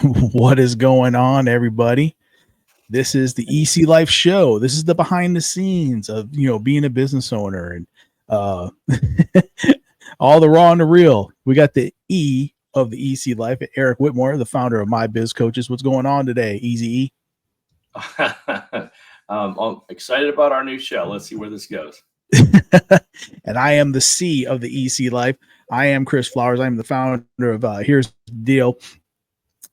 What is going on, everybody? This is the EC Life Show. This is the behind the scenes of being a business owner and uh, all the raw and the real. We got the E of the EC Life, Eric Whitmore, the founder of My Biz Coaches. What's going on today, Easy E? I'm excited about our new show. Let's see where this goes. And I am the C of the EC Life. I am Chris Flowers. I'm the founder of Here's the Deal.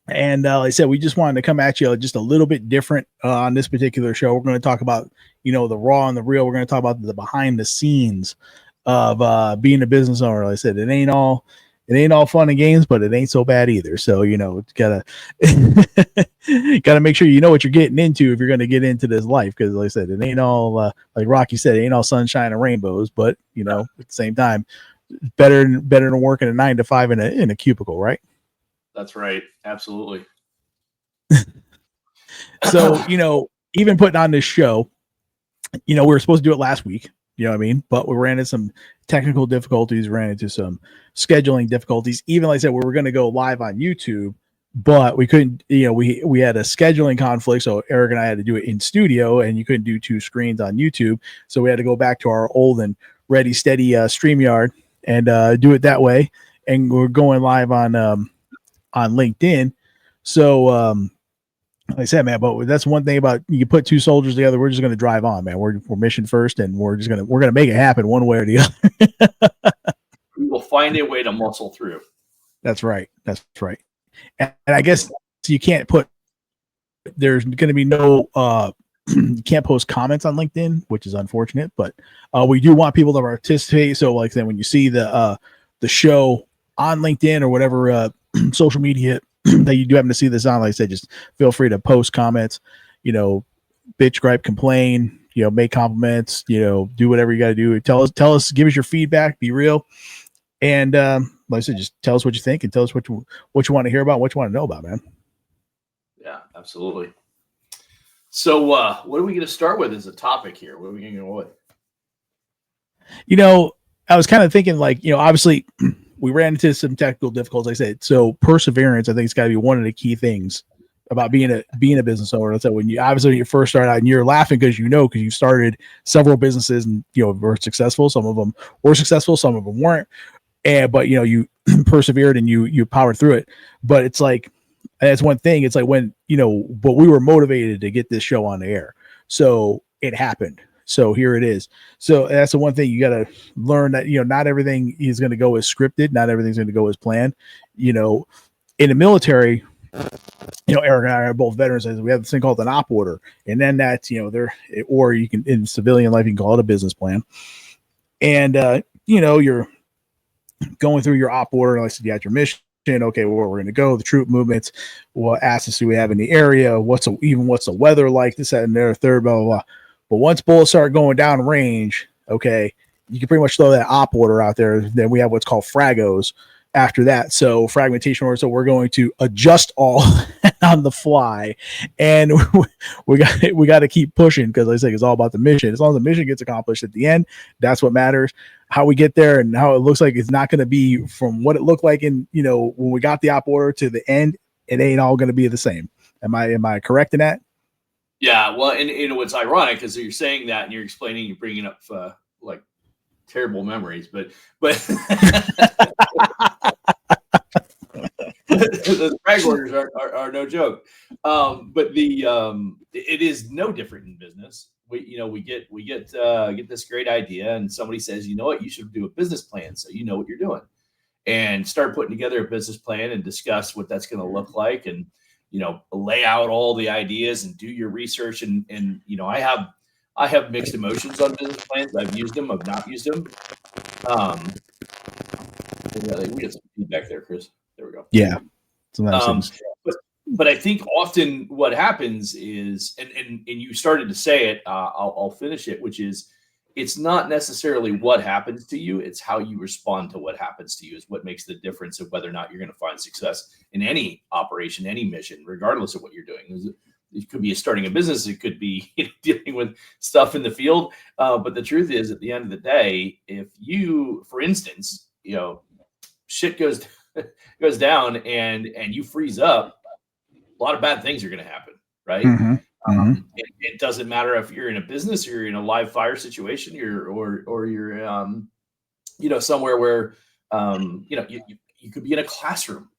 And like I said, we just wanted to come at you just a little bit different on this particular show. We're going to talk about, the raw and the real. We're going to talk about the behind the scenes of being a business owner. Like I said, it ain't all fun and games, but it ain't so bad either. So, gotta make sure you know what you're getting into if you're going to get into this life. Because like I said, it ain't all, like Rocky said, it ain't all sunshine and rainbows, but at the same time, better than working a 9 to 5 in a cubicle, right? That's right. Absolutely. So, even putting on this show, we were supposed to do it last week, but we ran into some technical difficulties, ran into some scheduling difficulties. Even like I said, we were going to go live on YouTube, but we couldn't, we had a scheduling conflict. So Eric and I had to do it in studio, and you couldn't do 2 screens on YouTube. So we had to go back to our old and ready, steady StreamYard and do it that way. And we're going live on LinkedIn. So like I said, man, but that's one thing about you put 2 soldiers together, we're just going to drive on, man. We're mission first, and we're going to make it happen one way or the other. We will find a way to muscle through. That's right. And I guess you can't there's going to be no you can't post comments on LinkedIn, which is unfortunate, but we do want people to participate. So like then when you see the show on LinkedIn or whatever social media that you do happen to see this on, like I said, just feel free to post comments, bitch, gripe, complain, make compliments, do whatever you got to do. Tell us, give us your feedback, be real. And like I said, just tell us what you think and tell us what you want to hear about, what you want to know about, man. Yeah, absolutely. So what are we going to start with as a topic here? What are we going to go with? I was kind of thinking obviously we ran into some technical difficulties, like I said. So perseverance, I think it's got to be one of the key things about being a business owner. So when you first start out, and you're laughing because you started several businesses and were successful. Some of them were successful, some of them weren't. But you persevered and you powered through it. But it's like that's one thing. It's like when but we were motivated to get this show on the air, so it happened. So here it is. So that's the one thing you got to learn, that, not everything is going to go as scripted. Not everything's going to go as planned. In the military, Eric and I are both veterans. We have this thing called an op order. And then that's, or you can, in civilian life, you can call it a business plan. And, you're going through your op order. Like I said, you got your mission. Okay, where we're going to go, the troop movements, what assets do we have in the area? What's the weather like? This, that, and there, third, blah, blah, blah. But once bullets start going down range, okay, you can pretty much throw that op order out there. Then we have what's called fragos after that. So fragmentation order. So we're going to adjust all on the fly, and we got to keep pushing because, like I say, it's all about the mission. As long as the mission gets accomplished at the end, that's what matters. How we get there and how it looks like it's not going to be from what it looked like in when we got the op order to the end. It ain't all going to be the same. Am I correct in that? Yeah, well, and it's ironic because you're saying that and you're explaining, you're bringing up like terrible memories, but the frag orders are no joke. But it is no different in business. We get this great idea, and somebody says, you know what, you should do a business plan so you know what you're doing, and start putting together a business plan and discuss what that's going to look like, and lay out all the ideas and do your research. And I have mixed emotions on business plans. I've used them. I've not used them. We get some feedback there, Chris. There we go. Yeah. But I think often what happens is, and you started to say it, I'll finish it, which is, it's not necessarily what happens to you. It's how you respond to what happens to you is what makes the difference of whether or not you're going to find success in any operation, any mission, regardless of what you're doing. It could be starting a business. It could be dealing with stuff in the field. But the truth is, at the end of the day, if you, for instance, shit goes down and you freeze up, a lot of bad things are going to happen, right? It doesn't matter if you're in a business, or you're in a live fire situation, or you're somewhere where you could be in a classroom.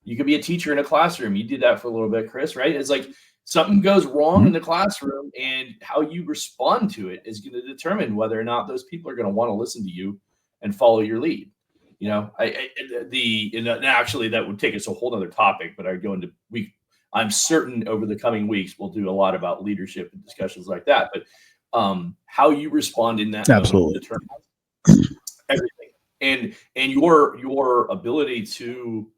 You could be a teacher in a classroom. You did that for a little bit, Chris, right? It's like something goes wrong in the classroom, and how you respond to it is going to determine whether or not those people are going to want to listen to you and follow your lead. Actually, that would take us a whole other topic, but I'm certain over the coming weeks we'll do a lot about leadership and discussions like that. But how you respond in that moment determines everything, and your ability to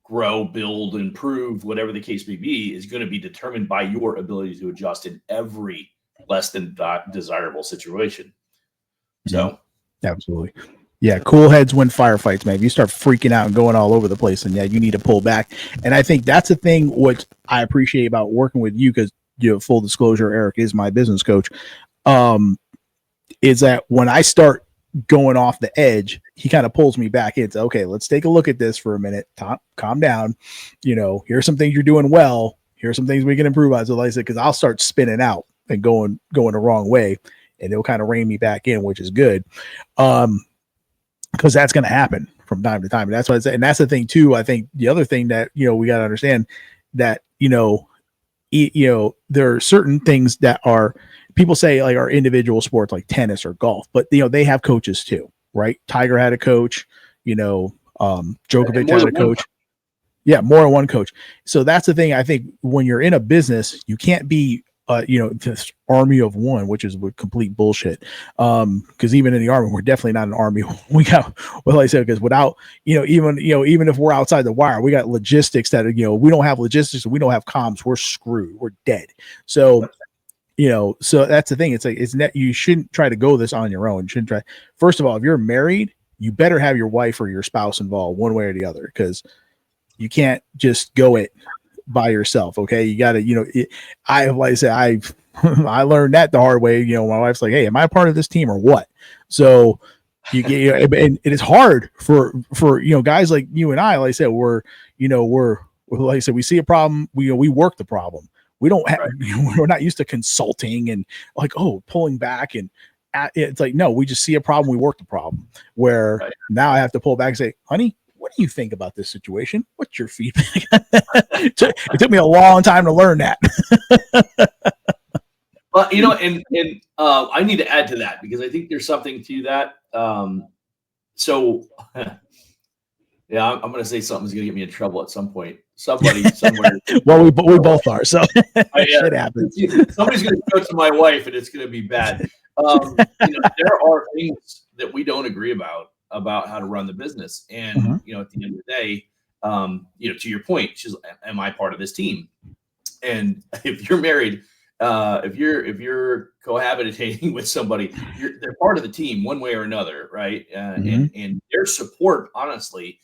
grow, build, improve, whatever the case may be, is going to be determined by your ability to adjust in every less than desirable situation. So, absolutely. Yeah, cool heads win firefights, man. If you start freaking out and going all over the place, and you need to pull back. And I think that's the thing what I appreciate about working with you, because full disclosure, Eric is my business coach. Is that when I start going off the edge, he kind of pulls me back into, okay, let's take a look at this for a minute. Calm down. Here's some things you're doing well. Here's some things we can improve on. So like I said, because I'll start spinning out and going the wrong way, and it'll kind of rein me back in, which is good. Because that's going to happen from time to time. And that's what I say. And that's the thing too. I think the other thing that, we got to understand that, there are certain things that are, people say like are individual sports like tennis or golf, but they have coaches too, right? Tiger had a coach, Djokovic had a coach. Yeah, more than one coach. So that's the thing. I think when you're in a business, you can't be this army of one, which is complete bullshit. Because even in the army, we're definitely not an army. We got, well, like I said, because without, even if we're outside the wire, we got logistics that, we don't have logistics, we don't have comms, we're screwed, we're dead. So, so that's the thing. It's like, you shouldn't try to go this on your own. You shouldn't try. First of all, if you're married, you better have your wife or your spouse involved one way or the other, because you can't just go it by yourself. Okay. You gotta, I learned that the hard way. My wife's like, hey, am I a part of this team or what? So and it is hard for guys like you and I, like I said, we're like I said, we see a problem, we work the problem. We don't have, we're not used to consulting and like, pulling back, and it's like, no, we just see a problem, we work the problem. Where now I have to pull back and say, honey, what do you think about this situation? What's your feedback? It took me a long time to learn that. Well, and I need to add to that, because I think there's something to that. So yeah, I'm going to say something's going to get me in trouble at some point. Somebody somewhere. Well, we both are, so shit happens. Somebody's going to go to my wife, and it's going to be bad. There are things that we don't agree about how to run the business, and at the end of the day, to your point, am I part of this team? And if you're married, if you're cohabitating with somebody, they're part of the team one way or another, right? And their support, honestly,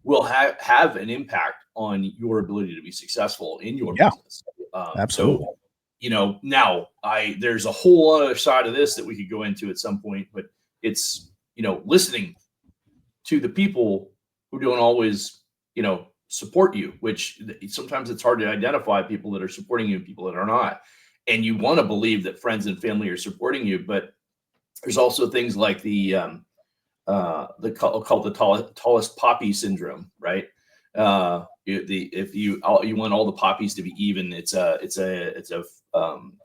will have an impact on your ability to be successful in your business. Absolutely. So, now there's a whole other side of this that we could go into at some point, but it's, listening to the people who don't always, support you, which sometimes it's hard to identify people that are supporting you and people that are not. And you want to believe that friends and family are supporting you, but there's also things like called the tallest poppy syndrome, right? If you want all the poppies to be even, it's a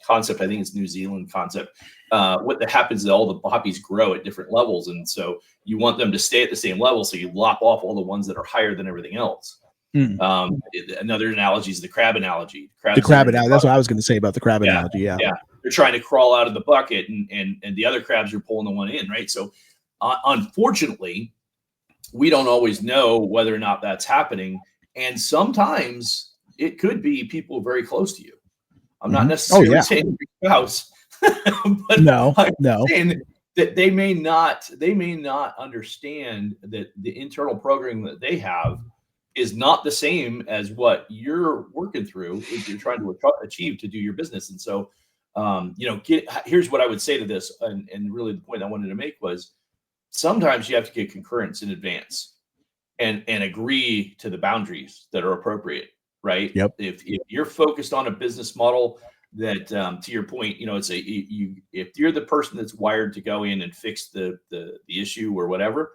concept. I think it's New Zealand concept. What that happens is all the poppies grow at different levels, and so you want them to stay at the same level. So you lop off all the ones that are higher than everything else. Another analogy is the crab analogy. The crab analogy. That's what I was going to say about the crab analogy. Yeah. They're trying to crawl out of the bucket, and the other crabs are pulling the one in, right? So, unfortunately, we don't always know whether or not that's happening, and sometimes it could be people very close to you. I'm not necessarily saying your spouse, but I'm saying that they may not understand that the internal programming that they have is not the same as what you're working through if you're trying to achieve to do your business. And so, here's what I would say to this. And really the point I wanted to make was sometimes you have to get concurrence in advance and agree to the boundaries that are appropriate. right? Yep. If you're focused on a business model that, to your point, it's if you're the person that's wired to go in and fix the issue or whatever,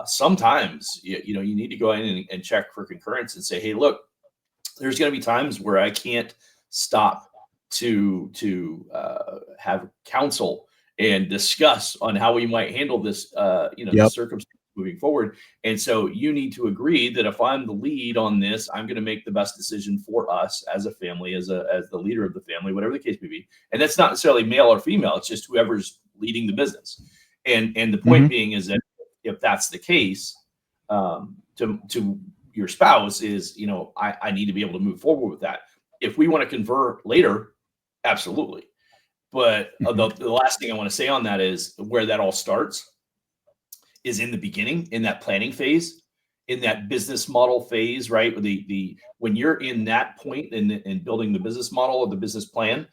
sometimes you need to go in and check for concurrence and say, hey, look, there's going to be times where I can't stop to have counsel and discuss on how we might handle this, the circumstance moving forward. And so you need to agree that if I'm the lead on this, I'm going to make the best decision for us as a family, as the leader of the family, whatever the case may be. And that's not necessarily male or female. It's just whoever's leading the business. And the point being is that if that's the case, to your spouse is, I need to be able to move forward with that. If we want to convert later, absolutely. But the last thing I want to say on that is where that all starts is in the beginning, in that planning phase, in that business model phase, right? When you're in that point in building the business model or the business plan,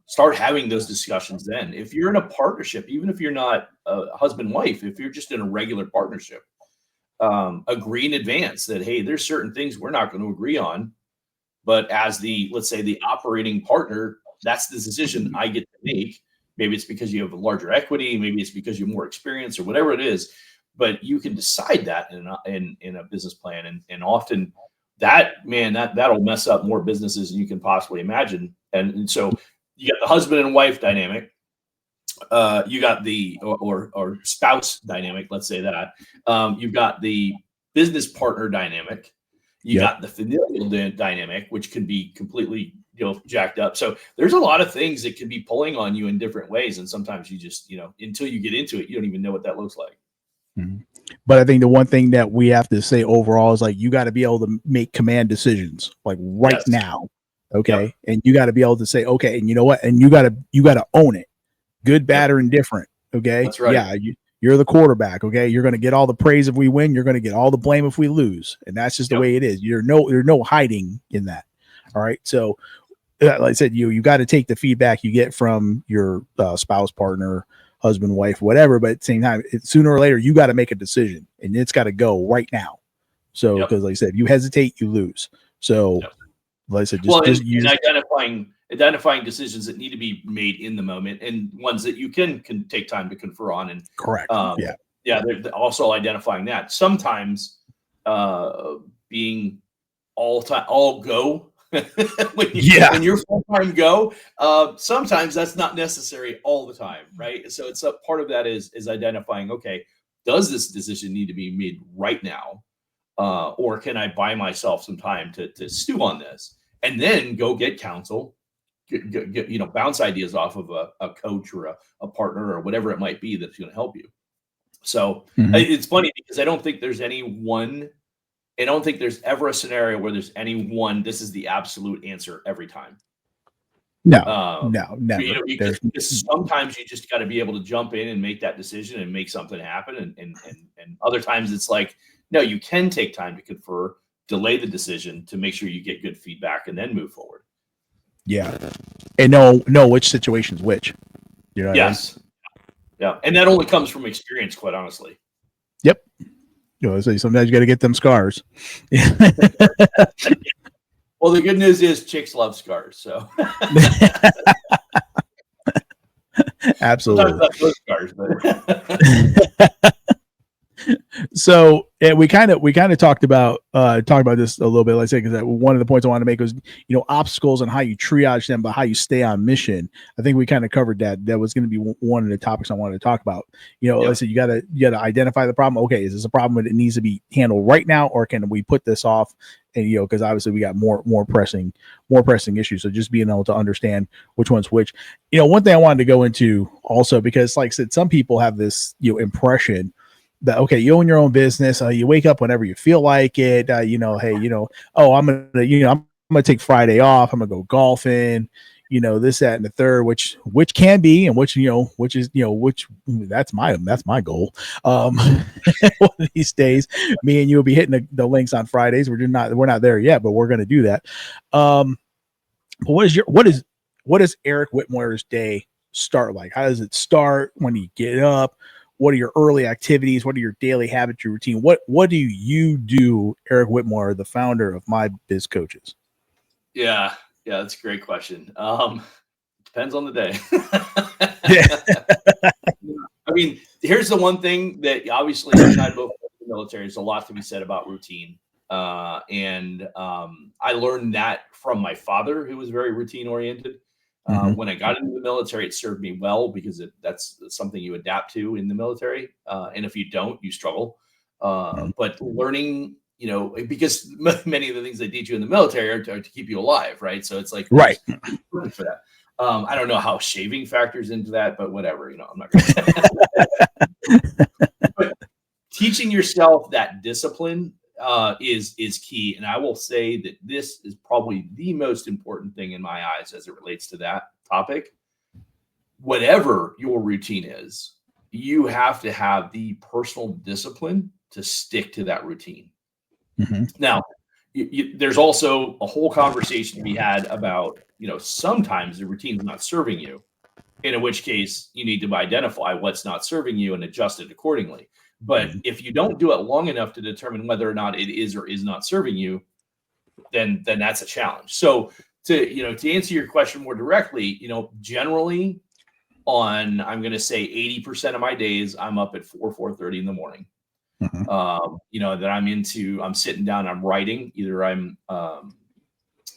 start having those discussions then. If you're in a partnership, even if you're not a husband-wife, if you're just in a regular partnership, agree in advance that, hey, there's certain things we're not going to agree on, but as let's say the operating partner, that's the decision I get to make. Maybe it's because you have a larger equity, maybe it's because you're more experienced or whatever it is, but you can decide that in a business plan. And often that'll mess up more businesses than you can possibly imagine. And so you got the husband and wife dynamic. You got the or spouse dynamic, let's say that. You've got the business partner dynamic. You got the familial dynamic, which can be completely jacked up. So there's a lot of things that can be pulling on you in different ways, and sometimes you just until you get into it, you don't even know what that looks like. But I think the one thing that we have to say overall is like you got to be able to make command decisions like right now. Okay. And you got to be able to say, okay, and you know what? And you got to own it. Good, bad, or indifferent. Okay. That's right. Yeah. You're the quarterback. Okay. You're going to get all the praise if we win. You're going to get all the blame if we lose. And that's just the way it is. There's no hiding in that. All right. So like I said, you got to take the feedback you get from your spouse, partner, husband, wife, whatever. But at the same time, sooner or later, you got to make a decision and it's got to go right now. So, because like I said, if you hesitate, you lose. So, like I said, identifying decisions that need to be made in the moment and ones that you can take time to confer on. And correct. They're also identifying that sometimes being all go when you're full-time go, sometimes that's not necessary all the time, right? So it's a part of that is identifying, okay, does this decision need to be made right now? Or can I buy myself some time to stew on this and then go get counsel, get bounce ideas off of a coach or a partner or whatever it might be that's going to help you. So it's funny because I don't think there's ever a scenario where there's any one, this is the absolute answer every time. No, never. Sometimes you just got to be able to jump in and make that decision and make something happen. And other times it's like, no, you can take time to confer, delay the decision to make sure you get good feedback and then move forward. Yeah. And know which situation's which. You know what I mean? Yeah. And that only comes from experience, quite honestly. Yep. So sometimes you got to get them scars. Well, the good news is chicks love scars. So absolutely. Sometimes those scars, but So we kind of talked about this a little bit. Like I said, because one of the points I wanted to make was obstacles and how you triage them, but how you stay on mission. I think we kind of covered that. That was going to be one of the topics I wanted to talk about. Like I said, you got to identify the problem. Okay, is this a problem that it needs to be handled right now, or can we put this off? And because obviously we got more pressing issues. So just being able to understand which one's which. One thing I wanted to go into also, because like I said, some people have this impression that, okay, you own your own business. You wake up whenever you feel like it. Hey, I'm gonna take Friday off. I'm gonna go golfing. This, that, and the third, which can be, and which that's my goal. One of these days, me and you will be hitting the links on Fridays. We're not there yet, but we're gonna do that. But what is Eric Whitmore's day start like? How does it start? When do you get up? what are your early activities? What are your daily habits, your routine? What do you do, Eric Whitmore, the founder of My Biz Coaches? Yeah, that's a great question. Depends on the day. Yeah. I mean, here's the one thing that obviously you and I both work in the military. There's a lot to be said about routine. And I learned that from my father, who was very routine oriented. When I got into the military, it served me well because that's something you adapt to in the military. And if you don't, you struggle. But learning, because many of the things they teach you in the military are to keep you alive, right? So it's like, Right. for that. I don't know how shaving factors into that, but whatever, I'm not going to. But teaching yourself that discipline is key. And I will say that this is probably the most important thing in my eyes as it relates to that topic. Whatever your routine is, you have to have the personal discipline to stick to that routine. Now, there's also a whole conversation to be had about, sometimes the routine is not serving you, in which case you need to identify what's not serving you and adjust it accordingly. But if you don't do it long enough to determine whether or not it is or is not serving you, then that's a challenge. So to answer your question more directly, generally I'm going to say 80% of my days, I'm up at 4:30 in the morning. That I'm sitting down, I'm writing. Either I'm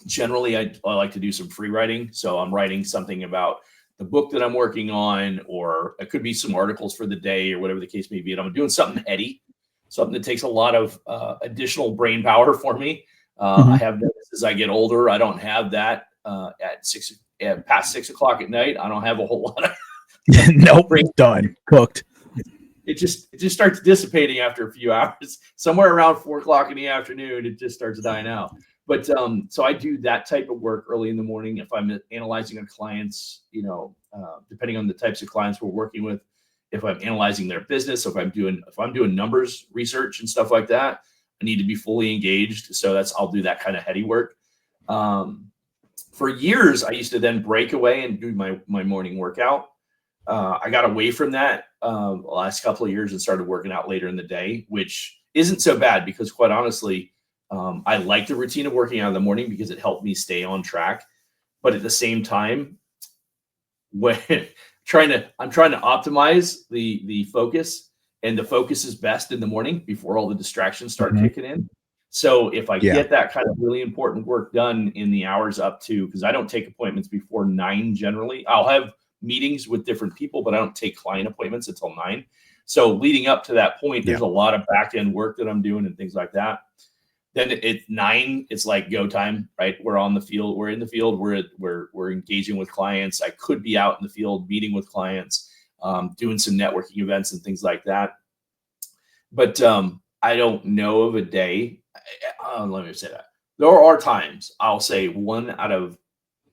generally I like to do some free writing. So I'm writing something about the book that I'm working on, or it could be some articles for the day or whatever the case may be. And I'm doing something heady, something that takes a lot of additional brain power for me. I have noticed as I get older, I don't have that past 6 o'clock at night. I don't have a whole lot of nope, done, cooked. It just starts dissipating after a few hours. Somewhere around 4 o'clock in the afternoon, it just starts dying out. But so I do that type of work early in the morning. If I'm analyzing a client's, depending on the types of clients we're working with, if I'm analyzing their business, if I'm doing numbers research and stuff like that, I need to be fully engaged. So I'll do that kind of heady work. For years, I used to then break away and do my morning workout. I got away from that the last couple of years and started working out later in the day, which isn't so bad because, quite honestly, I like the routine of working out in the morning because it helped me stay on track. But at the same time, when I'm trying to optimize the focus, and the focus is best in the morning before all the distractions start kicking in. So if I get that kind of really important work done in the hours up to, because I don't take appointments before 9 generally. I'll have meetings with different people, but I don't take client appointments until 9. So leading up to that point, there's a lot of back end work that I'm doing and things like that. Then at 9, it's like go time, right? We're on the field. We're in the field. We're engaging with clients. I could be out in the field meeting with clients, doing some networking events and things like that. But I don't know of a day. Let me say that. There are times, I'll say 1 out of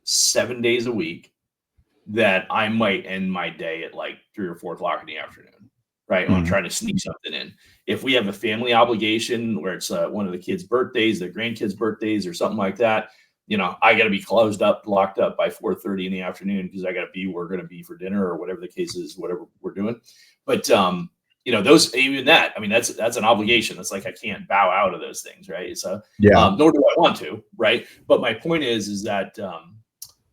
7 days a week, that I might end my day at like 3 or 4 o'clock in the afternoon, right? When I'm trying to sneak something in. If we have a family obligation where it's one of the kids' birthdays, their grandkids' birthdays, or something like that, I got to be locked up by 4:30 in the afternoon because I got to be where we're going to be for dinner or whatever the case is, whatever we're doing. But those, even that, I mean, that's an obligation. That's like I can't bow out of those things, right? So nor do I want to, right? But my point is that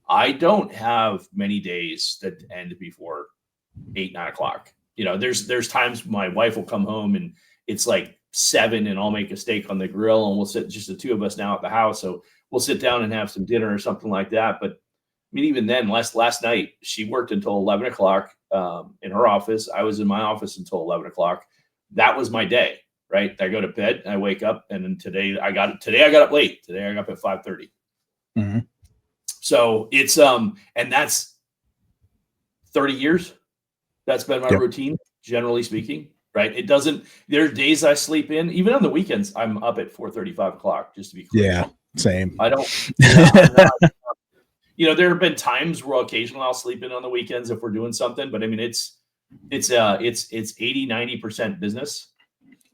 I don't have many days that end before 8, 9 o'clock. There's times my wife will come home and it's like 7 and I'll make a steak on the grill and we'll sit just the two of us now at the house. So we'll sit down and have some dinner or something like that. But I mean, even then, last night, she worked until 11 o'clock in her office. I was in my office until 11 o'clock. That was my day, right? I go to bed, I wake up, and then today I got up late. Today I got up at 5:30. So it's and that's 30 years. That's been my routine, generally speaking, right? It doesn't. There's days I sleep in, even on the weekends. I'm up at 4:30, 5 o'clock, just to be clear. Yeah, same. I don't. I'm not, there have been times where occasionally I'll sleep in on the weekends if we're doing something, but I mean it's 80-90% business.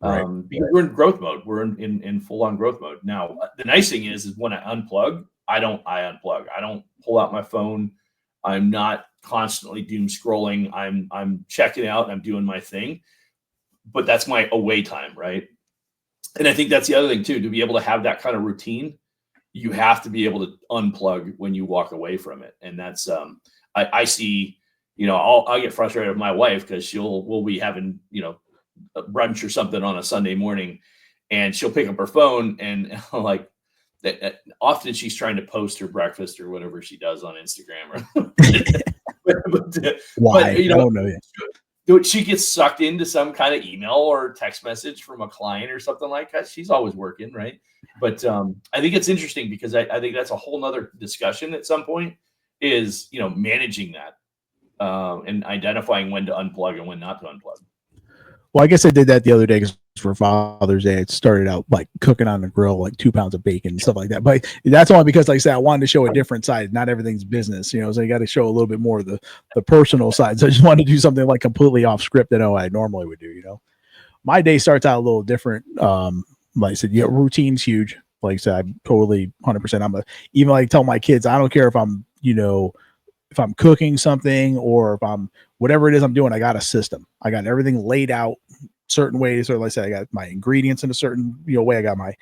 Because we're in growth mode. We're in full on growth mode. Now, the nice thing is when I unplug, I unplug. I don't pull out my phone. I'm not constantly doom scrolling. I'm checking out and I'm doing my thing, but that's my away time, right? And I think that's the other thing too, to be able to have that kind of routine, you have to be able to unplug when you walk away from it. And that's, I see, I'll get frustrated with my wife because we'll be having, a brunch or something on a Sunday morning, and she'll pick up her phone and like that. Often she's trying to post her breakfast or whatever she does on Instagram. Why? I don't know yet. She gets sucked into some kind of email or text message from a client or something like that. She's always working, right? But I think it's interesting because I think that's a whole nother discussion at some point is, managing that and identifying when to unplug and when not to unplug. Well, I guess I did that the other day because for Father's Day, it started out like cooking on the grill, like 2 pounds of bacon and stuff like that. But that's only because, like I said, I wanted to show a different side. Not everything's business, so you got to show a little bit more of the personal side. So I just wanted to do something like completely off script that I normally would do. My day starts out a little different. Like I said, routine's huge. Like I said, I'm totally 100%. Even like tell my kids, I don't care if I'm, if I'm cooking something or if I'm whatever it is I'm doing, I got a system. I got everything laid out certain ways. So like I said, I got my ingredients in a certain way. I got my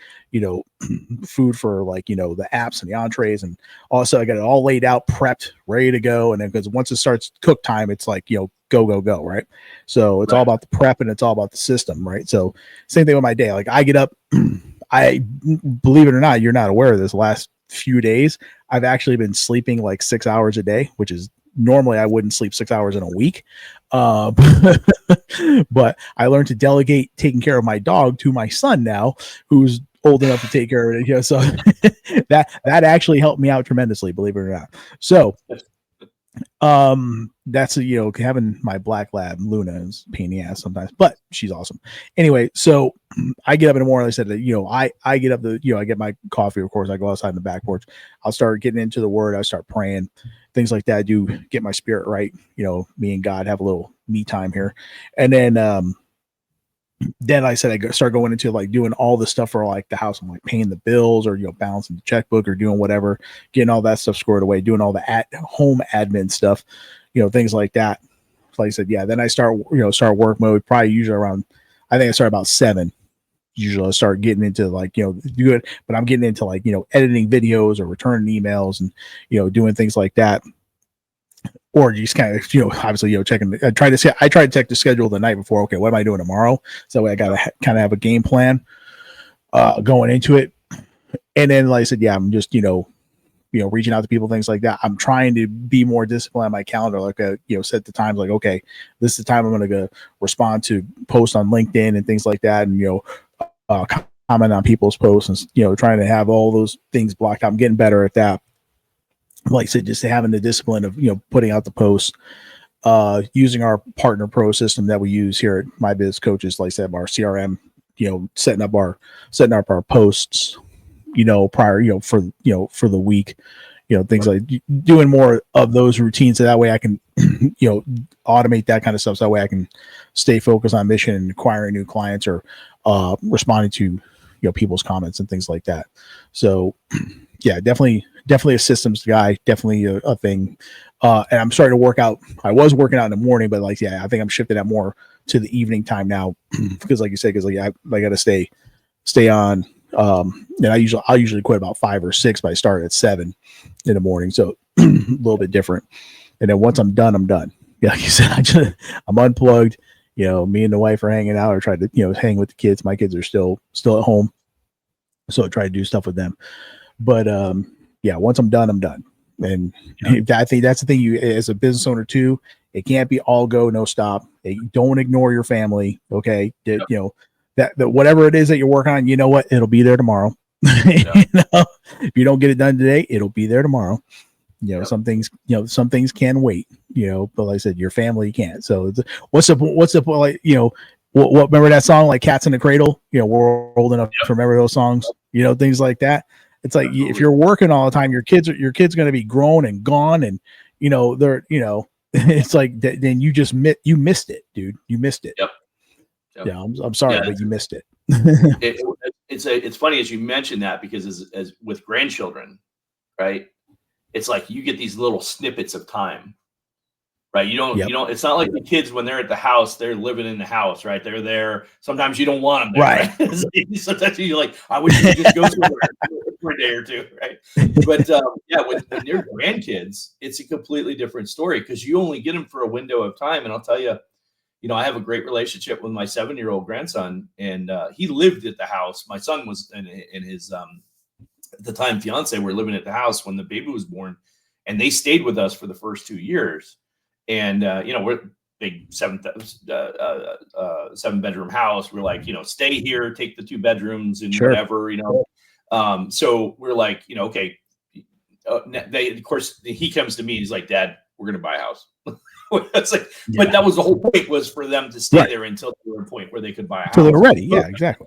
food for like the apps and the entrees, and also I got it all laid out, prepped, ready to go. And then because once it starts cook time, it's like go, right? So it's all about the prep and it's all about the system, right? So same thing with my day. Like I get up, I believe it or not, you're not aware of this. Last few days, I've actually been sleeping like 6 hours a day, which is normally I wouldn't sleep 6 hours in a week. But I learned to delegate taking care of my dog to my son now, who's old enough to take care of it. So that actually helped me out tremendously, believe it or not. So that's having my black lab Luna is a pain in the ass sometimes, but she's awesome. Anyway, so I get up in the morning. I said that I get up I get my coffee, of course. I go outside in the back porch. I'll start getting into the word. I start praying, things like that. I do get my spirit right. Me and God have a little me time here, and then I said I start going into like doing all the stuff for like the house. I'm like paying the bills or balancing the checkbook or doing whatever, getting all that stuff squared away, doing all the home admin stuff, things like that. Like I said, then I start work mode. Probably usually around, I think I start about 7. Usually I start getting into like do it, but I'm getting into like editing videos or returning emails and doing things like that. Or you just kind of, obviously, checking. I try to check the schedule the night before. Okay, what am I doing tomorrow? So that way I got to kind of have a game plan going into it. And then, like I said, I'm just, reaching out to people, things like that. I'm trying to be more disciplined on my calendar. Like, set the times like, okay, this is the time I'm going to go respond to posts on LinkedIn and things like that. And, comment on people's posts and, trying to have all those things blocked out. I'm getting better at that. Like I said, just having the discipline of, putting out the posts, using our Partner Pro system that we use here at My Biz Coaches, like I said, our CRM, setting up our posts, prior, for the week, things like doing more of those routines. So that way I can, automate that kind of stuff. So that way I can stay focused on mission and acquiring new clients or responding to, people's comments and things like that. So yeah, definitely a systems guy, definitely a thing. And I'm starting to work out. I was working out in the morning, but I think I'm shifting that more to the evening time now because like you said, I got to stay on. And I'll usually quit about 5 or 6, but I start at 7 in the morning. So a little bit different. And then once I'm done, I'm done. Yeah. Like you said, I'm unplugged, me and the wife are hanging out or try to, hang with the kids. My kids are still at home. So I try to do stuff with them. But, once I'm done, I'm done. And I think that's the thing you, as a business owner too, it can't be all go, no stop. Don't ignore your family. Okay. That whatever it is that you're working on, you know what, it'll be there tomorrow. If you don't get it done today, it'll be there tomorrow. Some things can wait, but like I said, your family can't. So what's the like, what remember that song, like Cats in the Cradle, we're old enough to remember those songs, things like that. It's like, if you're working all the time, your kid's going to be grown and gone. And, they're, it's like, then you missed it, dude. You missed it. Yep. Yeah. I'm sorry, but you missed it. It's funny as you mentioned that, because as with grandchildren, right? It's like you get these little snippets of time right? You don't, it's not like the kids when they're at the house, they're living in the house, right? They're there. Sometimes you don't want them there, right? Sometimes you're like, I wish you could just go somewhere for a day or two, right? But yeah, when they're grandkids, it's a completely different story because you only get them for a window of time. And I'll tell you, I have a great relationship with my 7-year-old grandson, and he lived at the house. My son was in his at the time fiance were living at the house when the baby was born, and they stayed with us for the first 2 years. And we're big 7-bedroom house. We're like, stay here, take the 2 bedrooms and whatever, so we're like, okay. Of course, he comes to me. He's like, Dad, we're gonna buy a house. It's like, but that was the whole point, was for them to stay there until they were a point where they could buy a house. So they're ready. Yeah, exactly.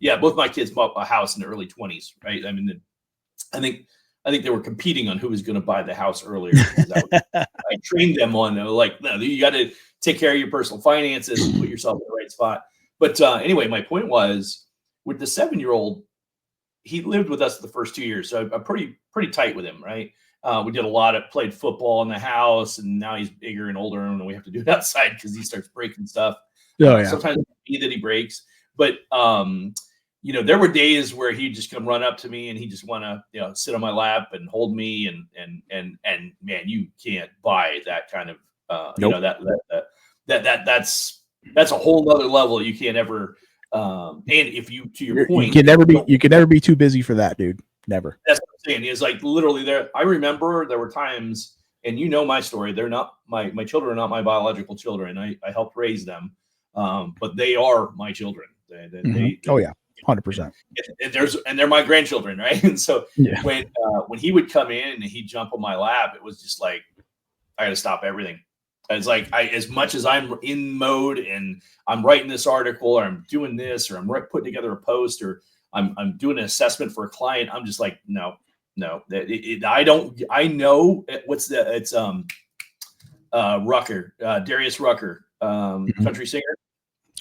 Yeah, both my kids bought a house in the early 20s, right? I mean, I think they were competing on who was going to buy the house earlier. I trained them on like, no, you got to take care of your personal finances and put yourself in the right spot. But anyway, my point was, with the 7-year-old, he lived with us the first 2 years, so I'm pretty tight with him, right? We did a lot of played football in the house, and now he's bigger and older, and we have to do it outside because he starts breaking stuff. Sometimes it's me that he breaks, but there were days where he'd just come run up to me and he just want to sit on my lap and hold me, and man, you can't buy that kind of that's a whole nother level. You can't ever and if you, to your point, you can never be too busy for that, dude. Never. That's what I'm saying. Is like literally there. I remember there were times, and my story. They're not my children are not my biological children. I helped raise them, but they are my children. Oh yeah, 100%. And they're my grandchildren, right? And so when he would come in and he'd jump on my lap, it was just like, I got to stop everything. It's like, as much as I'm in mode and I'm writing this article, or I'm doing this, or I'm putting together a post, or I'm doing an assessment for a client, I'm just like, no. I don't. I know it's Rucker, Darius Rucker, country singer.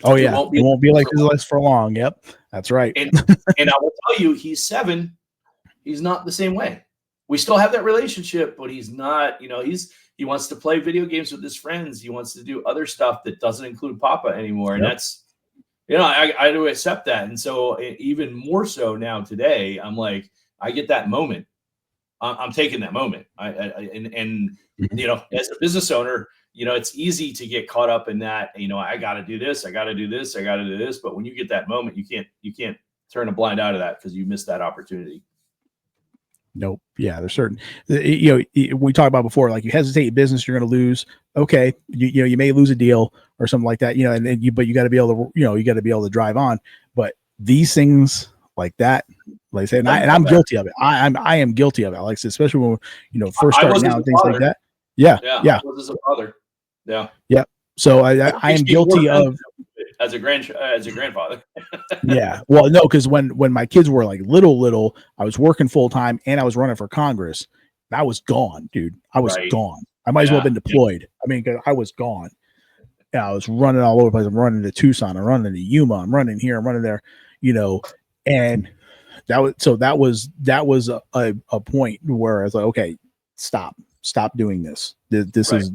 Oh yeah, it won't be like this for long. Yep, that's right. And I will tell you, he's 7. He's not the same way. We still have that relationship, but he's not. He wants to play video games with his friends. He wants to do other stuff that doesn't include Papa anymore, and that's. I do accept that. And so even more so now today, I'm like, I get that moment. I'm taking that moment. And as a business owner, it's easy to get caught up in that, I got to do this. I got to do this. I got to do this. But when you get that moment, you can't turn a blind eye to that, because you missed that opportunity. Nope. Yeah, there's certain, we talked about before, like, you hesitate in business, you're going to lose. Okay. You may lose a deal or something like that, but you got to be able to, you got to be able to drive on. But these things like that, like I said, and I'm guilty of it. I am guilty of it. Like I said, especially when, first starting out and things like that. Yeah. I was a father. Yeah. Yeah. So I am guilty of, as a grandfather. Yeah. Well, no, because when my kids were like little, I was working full time and I was running for Congress. And I was gone, dude. I was gone. I might as well have been deployed. I mean, cause I was gone. Yeah, I was running all over the place. I'm running to Tucson. I'm running to Yuma. I'm running here. I'm running there. And that was a point where I was like, okay, stop doing this. This is,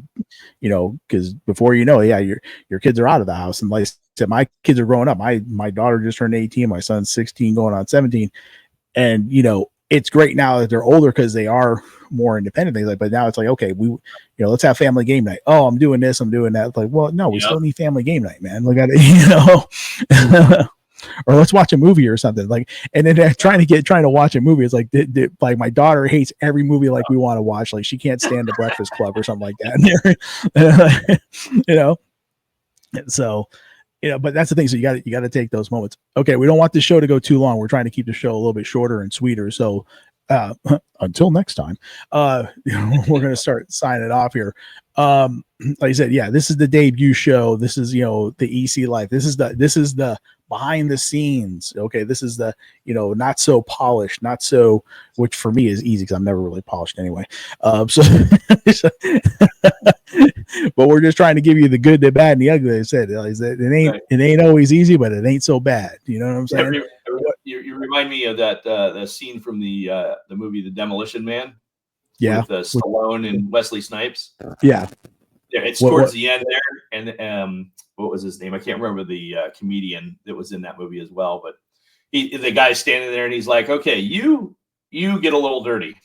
because before your kids are out of the house. And like I said, my kids are growing up. My daughter just turned 18. My son's 16 going on 17. And, it's great now that they're older because they are more independent. But now it's like, okay, let's have family game night. Oh, I'm doing this, I'm doing that. It's like, well, no, we still need family game night, man. Look at it, or let's watch a movie or something. Like, and then they're trying to watch a movie. It's like, like my daughter hates every movie like we want to watch. Like, she can't stand The Breakfast Club or something like that. So, but that's the thing. So you got to take those moments. Okay, we don't want the show to go too long. We're trying to keep the show a little bit shorter and sweeter. So until next time, we're going to start signing off here. Like I said, this is the debut show. This is, the EC life. This is the behind the scenes. Okay. This is the, not so polished, not so, which for me is easy because I'm never really polished anyway. But we're just trying to give you the good, the bad, and the ugly. Like I said, it ain't always easy, but it ain't so bad. You know what I'm saying? You remind me of that the scene from the movie The Demolition Man. Yeah, with Stallone and Wesley Snipes. Yeah. Yeah, it's What- towards what- the end there, and what was his name? I can't remember the comedian that was in that movie as well. But the guy's standing there, and he's like, "Okay, you get a little dirty,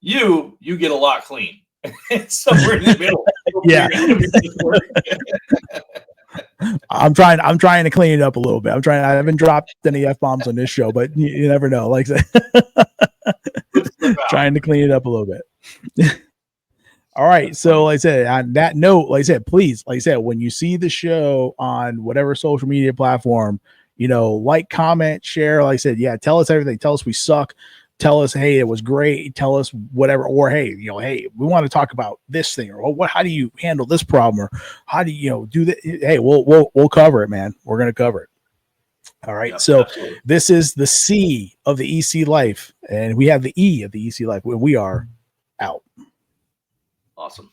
you get a lot clean." It's somewhere in the middle. Yeah. I'm trying to clean it up a little bit. I haven't dropped any F-bombs on this show, but you never know. Like I said, trying to clean it up a little bit. All right. So like I said, on that note, like I said, please, like I said, when you see the show on whatever social media platform, like, comment, share, like I said, yeah, tell us everything. Tell us we suck. Tell us, hey, it was great. Tell us whatever, or hey, hey, we want to talk about this thing, or how do you handle this problem, or how do you do that? Hey, we'll cover it, man. We're gonna cover it. All right. Yep, so absolutely. This is the C of the EC life, and we have the E of the EC life. We are out. Awesome.